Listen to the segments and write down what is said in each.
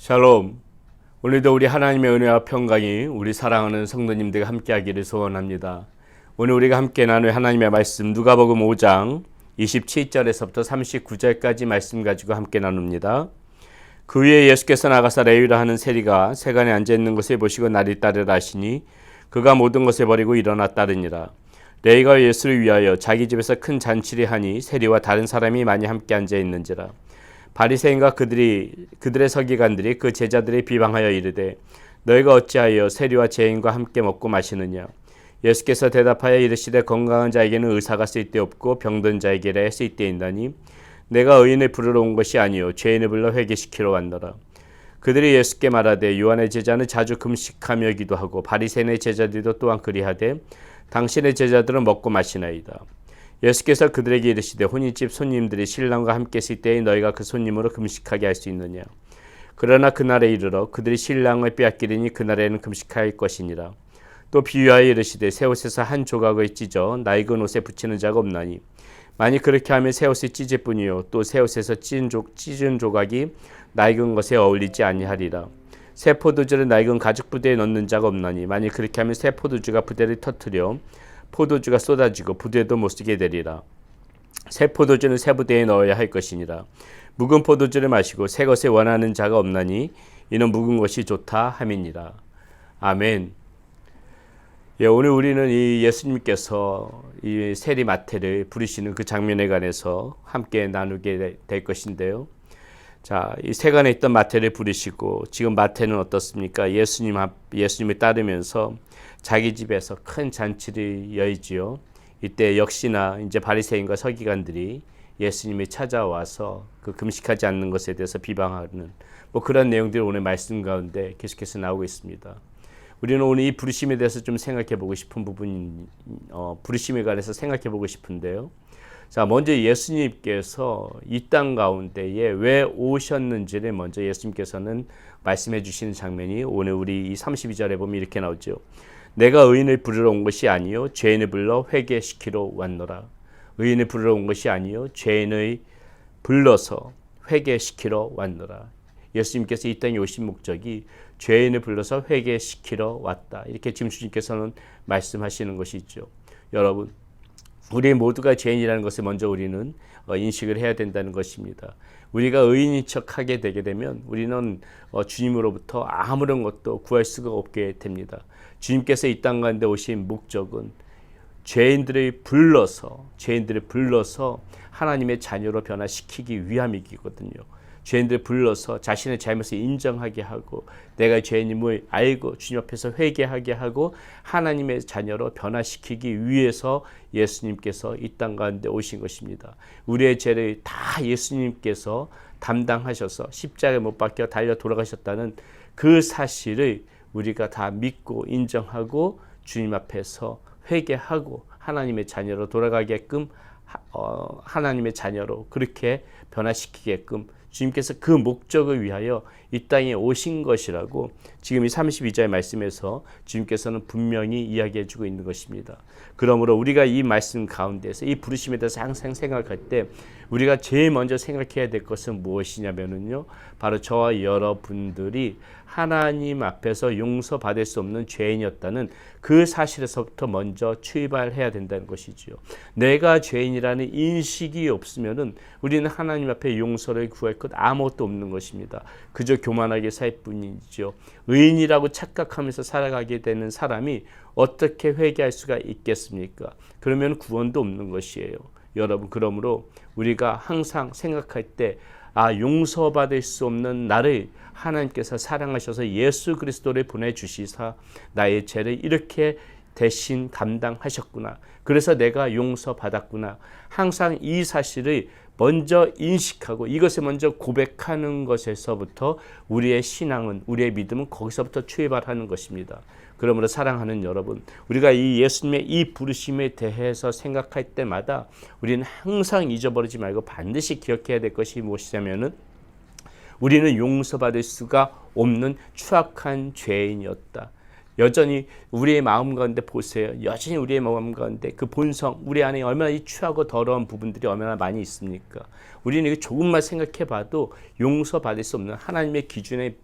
샬롬. 오늘도 우리 하나님의 은혜와 평강이 우리 사랑하는 성도님들과 함께하기를 소원합니다. 오늘 우리가 함께 나눌 하나님의 말씀 누가복음 5장 27절에서부터 39절까지 말씀 가지고 함께 나눕니다. 그 위에 예수께서 나가사 레위라 하는 세리가 세간에 앉아있는 것을 보시고 나를 따르라 하시니 그가 모든 것을 버리고 일어나 따르니라. 레위가 예수를 위하여 자기 집에서 큰 잔치를 하니 세리와 다른 사람이 많이 함께 앉아있는지라. 바리새인과 그들의 서기관들이 그 제자들을 비방하여 이르되 너희가 어찌하여 세리와 죄인과 함께 먹고 마시느냐. 예수께서 대답하여 이르시되 건강한 자에게는 의사가 쓸데없고 병든 자에게라 쓸데있나니 내가 의인을 부르러 온 것이 아니요 죄인을 불러 회개시키러 왔노라. 그들이 예수께 말하되 요한의 제자는 자주 금식하며 기도하고 바리새인의 제자들도 또한 그리하되 당신의 제자들은 먹고 마시나이다. 예수께서 그들에게 이르시되 혼인집 손님들이 신랑과 함께 있을 때에 너희가 그 손님으로 금식하게 할 수 있느냐. 그러나 그날에 이르러 그들이 신랑을 빼앗기리니 그날에는 금식할 것이니라. 또 비유하여 이르시되 새 옷에서 한 조각을 찢어 낡은 옷에 붙이는 자가 없나니 만일 그렇게 하면 새 옷이 찢을 뿐이요 또 새 옷에서 찢은 조각이 낡은 것에 어울리지 아니하리라. 새 포도주를 낡은 가죽 부대에 넣는 자가 없나니 만일 그렇게 하면 새 포도주가 부대를 터뜨려 포도주가 쏟아지고 부대도 못쓰게 되리라. 새 포도주는 새 부대에 넣어야 할 것이니라. 묵은 포도주를 마시고 새 것을 원하는 자가 없나니 이는 묵은 것이 좋다 함이니라. 아멘. 오늘 우리는 이 예수님께서 이 세리 마태를 부르시는 그 장면에 관해서 함께 나누게 될 것인데요. 자, 이 세간에 있던 마태를 부르시고 지금 마태는 어떻습니까? 예수님을 따르면서 자기 집에서 큰 잔치를 열지요. 이때 역시나 이제 바리새인과 서기관들이 예수님이 찾아와서 그 금식하지 않는 것에 대해서 비방하는 그런 내용들이 오늘 말씀 가운데 계속해서 나오고 있습니다. 우리는 오늘 이 부르심에 대해서 좀 생각해 보고 싶은 부르심에 관해서 생각해 보고 싶은데요. 자, 먼저 예수님께서 이 땅 가운데에 왜 오셨는지를 먼저 예수님께서는 말씀해 주시는 장면이 오늘 우리 이 32절에 보면 이렇게 나오죠. 내가 의인을 부르러 온 것이 아니요 죄인을 불러 회개시키러 왔노라. 의인을 부르러 온 것이 아니요 죄인을 불러서 회개시키러 왔노라. 예수님께서 이 땅에 오신 목적이 죄인을 불러서 회개시키러 왔다. 이렇게 지금 주님께서는 말씀하시는 것이죠. 여러분, 우리 모두가 죄인이라는 것을 먼저 우리는 인식을 해야 된다는 것입니다. 우리가 의인인 척하게 되게 되면 우리는 주님으로부터 아무런 것도 구할 수가 없게 됩니다. 주님께서 이 땅 가운데 오신 목적은 죄인들을 불러서 하나님의 자녀로 변화시키기 위함이거든요. 죄인들을 불러서 자신의 잘못을 인정하게 하고 내가 죄인임을 알고 주님 앞에서 회개하게 하고 하나님의 자녀로 변화시키기 위해서 예수님께서 이 땅 가운데 오신 것입니다. 우리의 죄를 다 예수님께서 담당하셔서 십자가에 못 박혀 달려 돌아가셨다는 그 사실을 우리가 다 믿고 인정하고 주님 앞에서 회개하고 하나님의 자녀로 돌아가게끔 하나님의 자녀로 그렇게 변화시키게끔 주님께서 그 목적을 위하여 이 땅에 오신 것이라고 지금 이 32절 말씀에서 주님께서는 분명히 이야기해 주고 있는 것입니다. 그러므로 우리가 이 말씀 가운데서 이 부르심에 대해서 항상 생각할 때 우리가 제일 먼저 생각해야 될 것은 무엇이냐면요. 바로 저와 여러분들이 하나님 앞에서 용서받을 수 없는 죄인이었다는 그 사실에서부터 먼저 출발해야 된다는 것이지요. 내가 죄인이라는 인식이 없으면은 우리는 하나님 앞에 용서를 구할 것 아무것도 없는 것입니다. 그저 교만하게 살 뿐이죠. 의인이라고 착각하면서 살아가게 되는 사람이 어떻게 회개할 수가 있겠습니까? 그러면 구원도 없는 것이에요. 여러분, 그러므로 우리가 항상 생각할 때 용서받을 수 없는 나를 하나님께서 사랑하셔서 예수 그리스도를 보내주시사 나의 죄를 이렇게 대신 감당하셨구나. 그래서 내가 용서받았구나. 항상 이 사실을 먼저 인식하고 이것을 먼저 고백하는 것에서부터 우리의 신앙은, 우리의 믿음은 거기서부터 출발하는 것입니다. 그러므로 사랑하는 여러분, 우리가 이 예수님의 이 부르심에 대해서 생각할 때마다 우리는 항상 잊어버리지 말고 반드시 기억해야 될 것이 무엇이냐면은 우리는 용서받을 수가 없는 추악한 죄인이었다. 여전히 우리의 마음 가운데 보세요. 여전히 우리의 마음 가운데 그 본성, 우리 안에 얼마나 이 추하고 더러운 부분들이 얼마나 많이 있습니까? 우리는 이거 조금만 생각해 봐도 용서받을 수 없는 하나님의 기준에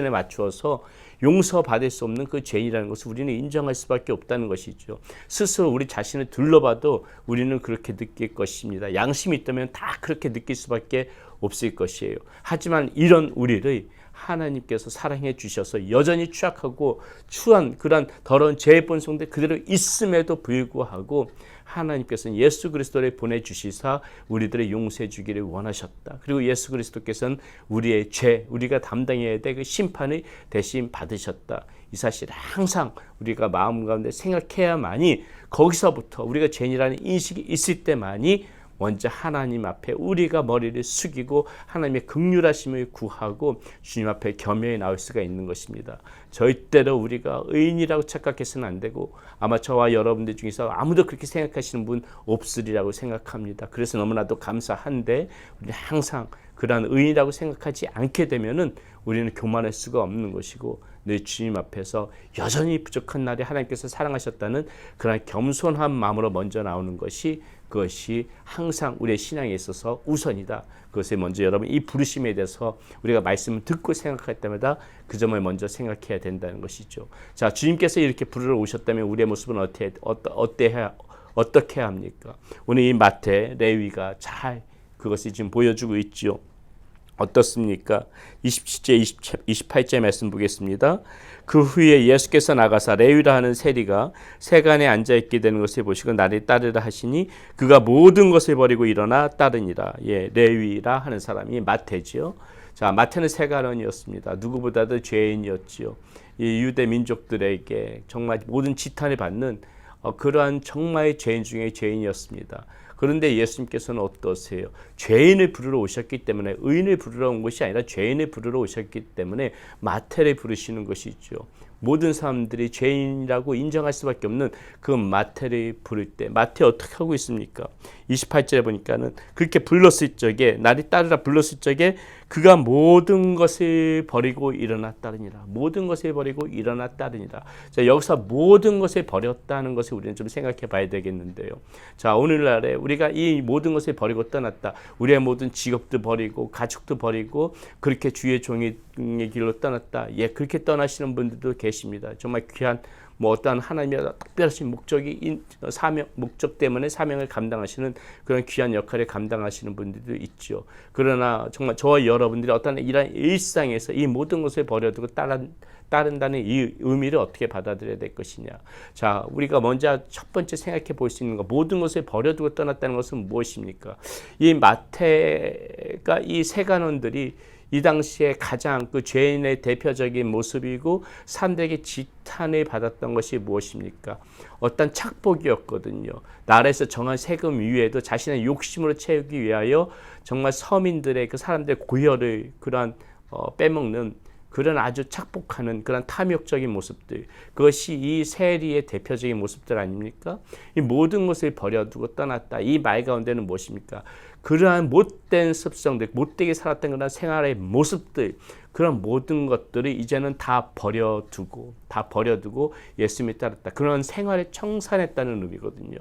맞추어서 용서받을 수 없는 그 죄인이라는 것을 우리는 인정할 수밖에 없다는 것이죠. 스스로 우리 자신을 둘러봐도 우리는 그렇게 느낄 것입니다. 양심이 있다면 다 그렇게 느낄 수밖에 없을 것이에요. 하지만 이런 우리를 하나님께서 사랑해 주셔서 여전히 취약하고 추한 그런 더러운 죄의 본성들 그대로 있음에도 불구하고 하나님께서는 예수 그리스도를 보내주시사 우리들의 용서해 주기를 원하셨다. 그리고 예수 그리스도께서는 우리의 죄, 우리가 담당해야 될 그 심판을 대신 받으셨다. 이 사실을 항상 우리가 마음 가운데 생각해야만이 거기서부터 우리가 죄인이라는 인식이 있을 때만이 먼저 하나님 앞에 우리가 머리를 숙이고 하나님의 긍휼하심을 구하고 주님 앞에 겸허히 나올 수가 있는 것입니다. 절대로 우리가 의인이라고 착각해서는 안 되고 아마 저와 여러분들 중에서 아무도 그렇게 생각하시는 분 없으리라고 생각합니다. 그래서 너무나도 감사한데 우리는 항상 그러한 의인이라고 생각하지 않게 되면은 우리는 교만할 수가 없는 것이고 늘 주님 앞에서 여전히 부족한 날에 하나님께서 사랑하셨다는 그런 겸손한 마음으로 먼저 나오는 것이 그것이 항상 우리의 신앙에 있어서 우선이다. 그것을 먼저 여러분 이 부르심에 대해서 우리가 말씀을 듣고 생각할 때마다 그 점을 먼저 생각해야 된다는 것이죠. 자, 주님께서 이렇게 부르러 오셨다면 우리의 모습은 어떻게 해야 합니까? 오늘 이 마태 레위가 잘 그것이 지금 보여주고 있죠. 어떻습니까? 27절, 28절 말씀 보겠습니다. 그 후에 예수께서 나가사 레위라 하는 세리가 세간에 앉아있게 되는 것을 보시고 나를 따르라 하시니 그가 모든 것을 버리고 일어나 따르니라. 예, 레위라 하는 사람이 마태지요. 자, 마태는 세간원이었습니다. 누구보다도 죄인이었지요. 이 유대 민족들에게 정말 모든 지탄을 받는 그러한 정말 죄인 중에 죄인이었습니다. 그런데 예수님께서는 어떠세요? 죄인을 부르러 오셨기 때문에 의인을 부르러 온 것이 아니라 죄인을 부르러 오셨기 때문에 마태를 부르시는 것이죠. 모든 사람들이 죄인이라고 인정할 수밖에 없는 그 마태를 부를 때 마태 어떻게 하고 있습니까? 28절에 보니까는 그렇게 불렀을 적에 나를 따르라 불렀을 적에 그가 모든 것을 버리고 일어나 따르니라. 모든 것을 버리고 일어나 따르니라. 자, 여기서 모든 것을 버렸다는 것을 우리는 좀 생각해 봐야 되겠는데요. 자, 오늘날에 우리가 이 모든 것을 버리고 떠났다. 우리의 모든 직업도 버리고 가족도 버리고 그렇게 주의 종의 길로 떠났다. 예, 그렇게 떠나시는 분들도 계십니다. 정말 귀한 어떠한 하나님의 특별하신 목적 때문에 사명을 감당하시는 그런 귀한 역할을 감당하시는 분들도 있죠. 그러나 정말 저와 여러분들이 어떤 이런 일상에서 이 모든 것을 버려두고 따른다는 이 의미를 어떻게 받아들여야 될 것이냐. 자, 우리가 먼저 첫 번째 생각해 볼 수 있는 것, 모든 것을 버려두고 떠났다는 것은 무엇입니까? 이 마태가 이 세간원들이 이 당시에 가장 그 죄인의 대표적인 모습이고 사람들에게 지탄을 받았던 것이 무엇입니까? 어떤 착복이었거든요. 나라에서 정한 세금 위에도 자신의 욕심으로 채우기 위하여 정말 서민들의 그 사람들의 고혈을 빼먹는 그런 아주 착복하는 그런 탐욕적인 모습들, 그것이 이 세리의 대표적인 모습들 아닙니까? 이 모든 것을 버려두고 떠났다. 이 말 가운데는 무엇입니까? 그러한 못된 습성들, 못되게 살았던 그런 생활의 모습들, 그런 모든 것들을 이제는 다 버려두고 예수님을 따랐다. 그런 생활에 청산했다는 의미거든요.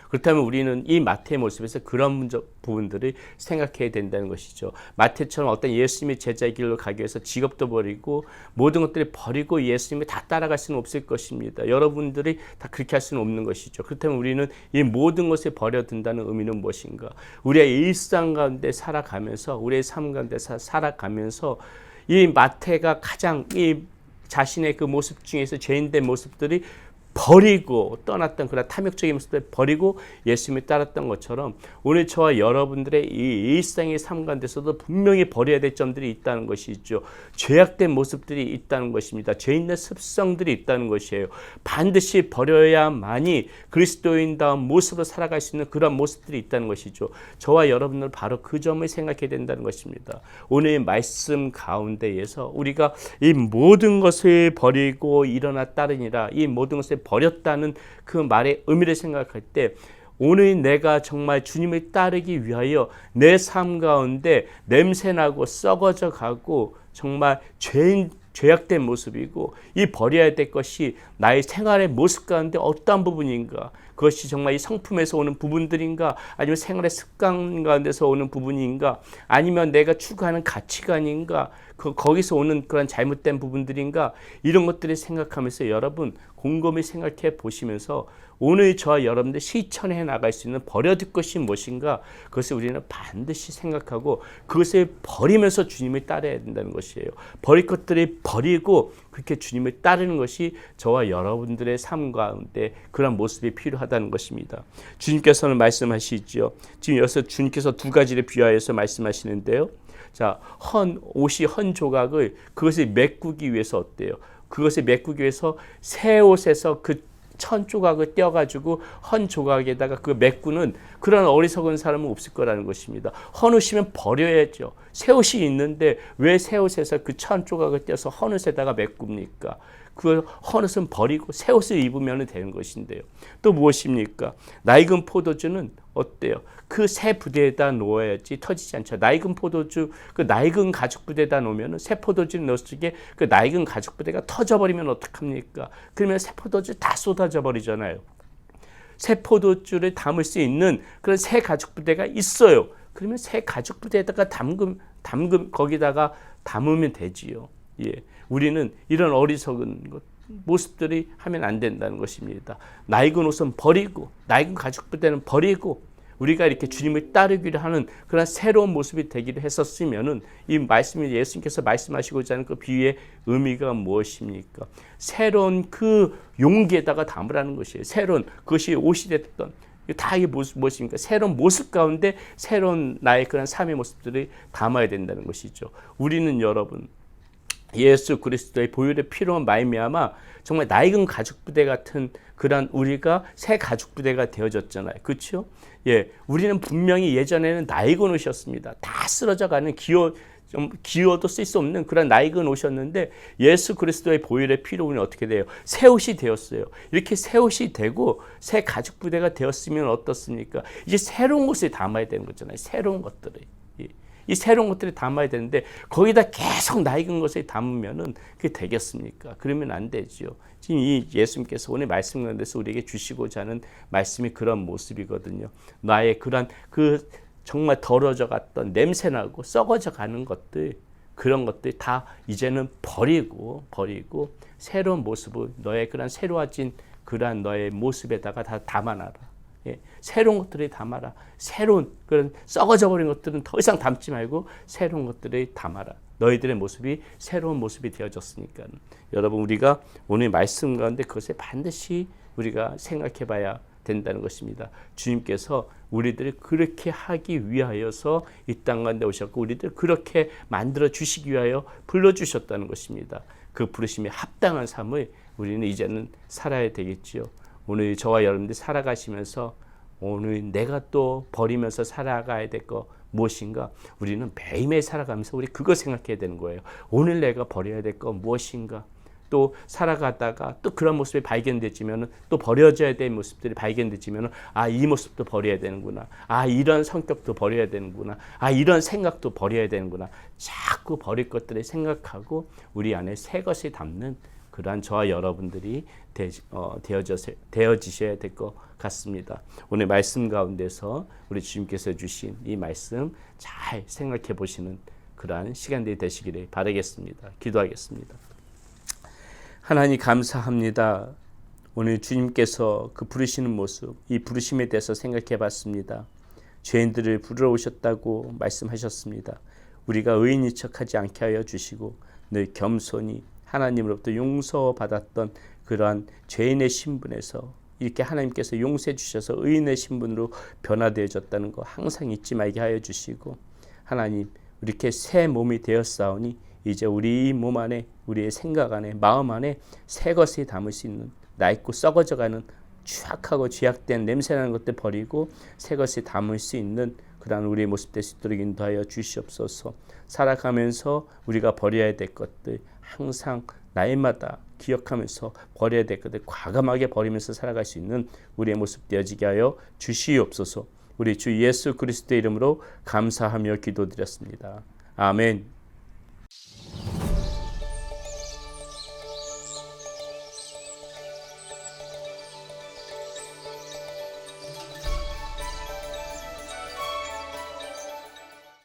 그렇다면 우리는 이 마태의 모습에서 그런 부분들을 생각해야 된다는 것이죠. 마태처럼 어떤 예수님의 제자의 길로 가기 위해서 직업도 버리고 모든 것들을 버리고 예수님을 다 따라갈 수는 없을 것입니다. 여러분들이 다 그렇게 할 수는 없는 것이죠. 그렇다면 우리는 이 모든 것을 버려둔다는 의미는 무엇인가? 우리의 일상 가운데 살아가면서 우리의 삶 가운데 살아가면서 이 마태가 가장 이 자신의 그 모습 중에서 죄인된 모습들이 버리고 떠났던 그런 탐욕적인 모습을 버리고 예수님을 따랐던 것처럼 오늘 저와 여러분들의 이 일상의 삶 가운데서도 분명히 버려야 될 점들이 있다는 것이죠. 죄악된 모습들이 있다는 것입니다. 죄 있는 습성들이 있다는 것이에요. 반드시 버려야만이 그리스도인다운 모습으로 살아갈 수 있는 그런 모습들이 있다는 것이죠. 저와 여러분들은 바로 그 점을 생각해야 된다는 것입니다. 오늘 말씀 가운데에서 우리가 이 모든 것을 버리고 일어나 따르니라, 이 모든 것을 버렸다는 그 말의 의미를 생각할 때 오늘 내가 정말 주님을 따르기 위하여 내 삶 가운데 냄새나고 썩어져 가고 정말 죄악된 모습이고 이 버려야 될 것이 나의 생활의 모습 가운데 어떠한 부분인가? 그것이 정말 이 성품에서 오는 부분들인가? 아니면 생활의 습관 가운데서 오는 부분인가? 아니면 내가 추구하는 가치관인가? 거기서 오는 그런 잘못된 부분들인가? 이런 것들을 생각하면서 여러분 곰곰이 생각해 보시면서 오늘 저와 여러분들 실천해 나갈 수 있는 버려둘 것이 무엇인가? 그것을 우리는 반드시 생각하고 그것을 버리면서 주님을 따라야 된다는 것이에요. 버릴 것들을 버리고 그렇게 주님을 따르는 것이 저와 여러분들의 삶 가운데 그런 모습이 필요하다는 것입니다. 주님께서는 말씀하시죠. 지금 여기서 주님께서 두 가지를 비유하여서 말씀하시는데요. 자, 옷이 헌 조각을 그것을 메꾸기 위해서 어때요? 그것을 메꾸기 위해서 새 옷에서 그 천 조각을 떼어가지고 헌 조각에다가 그 메꾸는 그런 어리석은 사람은 없을 거라는 것입니다. 헌 옷이면 버려야죠. 새 옷이 있는데 왜 새 옷에서 그 천 조각을 떼어서 헌 옷에다가 메꿉니까? 그 헌 옷은 버리고 새 옷을 입으면 되는 것인데요. 또 무엇입니까? 낡은 포도주는 어때요? 그 새 부대에다 놓아야지 터지지 않죠. 낡은 포도주, 그 낡은 가죽 부대에다 놓으면 새 포도주를 넣었을 때 그 낡은 가죽 부대가 터져버리면 어떡합니까? 그러면 새 포도주 다 쏟아져 버리잖아요. 새 포도주를 담을 수 있는 그런 새 가죽 부대가 있어요. 그러면 새 가죽 부대에다가 담금 거기다가 담으면 되지요. 예, 우리는 이런 어리석은 모습들이 하면 안 된다는 것입니다. 낡은 옷은 버리고 낡은 가죽 부대는 버리고 우리가 이렇게 주님을 따르기를 하는 그런 새로운 모습이 되기를 했었으면은 이 말씀이 예수님께서 말씀하시고자 하는 그 비유의 의미가 무엇입니까? 새로운 그 용기에다가 담으라는 것이에요. 새로운 그것이 옷이 됐던 다 이게 무엇입니까? 새로운 모습 가운데 새로운 나의 그런 삶의 모습들을 담아야 된다는 것이죠. 우리는 여러분 예수 그리스도의 보혈의 피로 말미암아 정말 낡은 가죽 부대 같은 그런 우리가 새 가죽 부대가 되어졌잖아요. 그렇죠? 예, 우리는 분명히 예전에는 낡은 옷이었습니다. 다 쓰러져가는 기어도 쓸 수 없는 그런 낡은 옷이었는데 예수 그리스도의 보혈의 피로 우리는 어떻게 돼요? 새 옷이 되었어요. 이렇게 새 옷이 되고 새 가죽 부대가 되었으면 어떻습니까? 이제 새로운 것을 담아야 되는 거잖아요. 새로운 것들을. 이 새로운 것들을 담아야 되는데 거기다 계속 낡은 것을 담으면은 그게 되겠습니까? 그러면 안 되죠. 지금 이 예수님께서 오늘 말씀 가운데서 우리에게 주시고자 하는 말씀이 그런 모습이거든요. 나의 그런 그 정말 더러져 갔던 냄새나고 썩어져 가는 것들 그런 것들 다 이제는 버리고 새로운 모습을 너의 그런 새로워진 그러한 너의 모습에다가 다 담아놔라. 예, 새로운 것들을 담아라. 새로운 그런 썩어져 버린 것들은 더 이상 담지 말고 새로운 것들을 담아라. 너희들의 모습이 새로운 모습이 되어졌으니까. 여러분 우리가 오늘 말씀 가운데 그것을 반드시 우리가 생각해 봐야 된다는 것입니다. 주님께서 우리들을 그렇게 하기 위하여서 이 땅 가운데 오셨고 우리들 그렇게 만들어 주시기 위하여 불러주셨다는 것입니다. 그 부르심에 합당한 삶을 우리는 이제는 살아야 되겠지요. 오늘 저와 여러분들 살아가시면서 오늘 내가 또 버리면서 살아가야 될 거 무엇인가? 우리는 매일매일 살아가면서 우리 그거 생각해야 되는 거예요. 오늘 내가 버려야 될 거 무엇인가? 또 살아가다가 또 그런 모습이 발견되지면 또 버려져야 될 모습들이 발견되지면 이 모습도 버려야 되는구나. 이런 성격도 버려야 되는구나. 이런 생각도 버려야 되는구나. 자꾸 버릴 것들을 생각하고 우리 안에 새 것을 담는 그러한 저와 여러분들이 되어지셔야 될 것 같습니다. 오늘 말씀 가운데서 우리 주님께서 주신 이 말씀 잘 생각해 보시는 그러한 시간들이 되시기를 바라겠습니다. 기도하겠습니다. 하나님 감사합니다. 오늘 주님께서 그 부르시는 모습, 이 부르심에 대해서 생각해 봤습니다. 죄인들을 부르러 오셨다고 말씀하셨습니다. 우리가 의인인 척하지 않게 하여 주시고 늘 겸손히 하나님으로부터 용서받았던 그러한 죄인의 신분에서 이렇게 하나님께서 용서해 주셔서 의인의 신분으로 변화되어졌다는 거 항상 잊지 말게 하여 주시고 하나님 이렇게 새 몸이 되었사오니 이제 우리 몸 안에 우리의 생각 안에 마음 안에 새 것을 담을 수 있는 낡고 썩어져가는 추악하고 죄악된 냄새나는 것들 버리고 새 것을 담을 수 있는 그러한 우리의 모습 될 수 있도록 인도하여 주시옵소서. 살아가면서 우리가 버려야 될 것들 항상 날마다 기억하면서 버려야 될 것들 과감하게 버리면서 살아갈 수 있는 우리의 모습 되어지게 하여 주시옵소서. 우리 주 예수 그리스도의 이름으로 감사하며 기도드렸습니다. 아멘.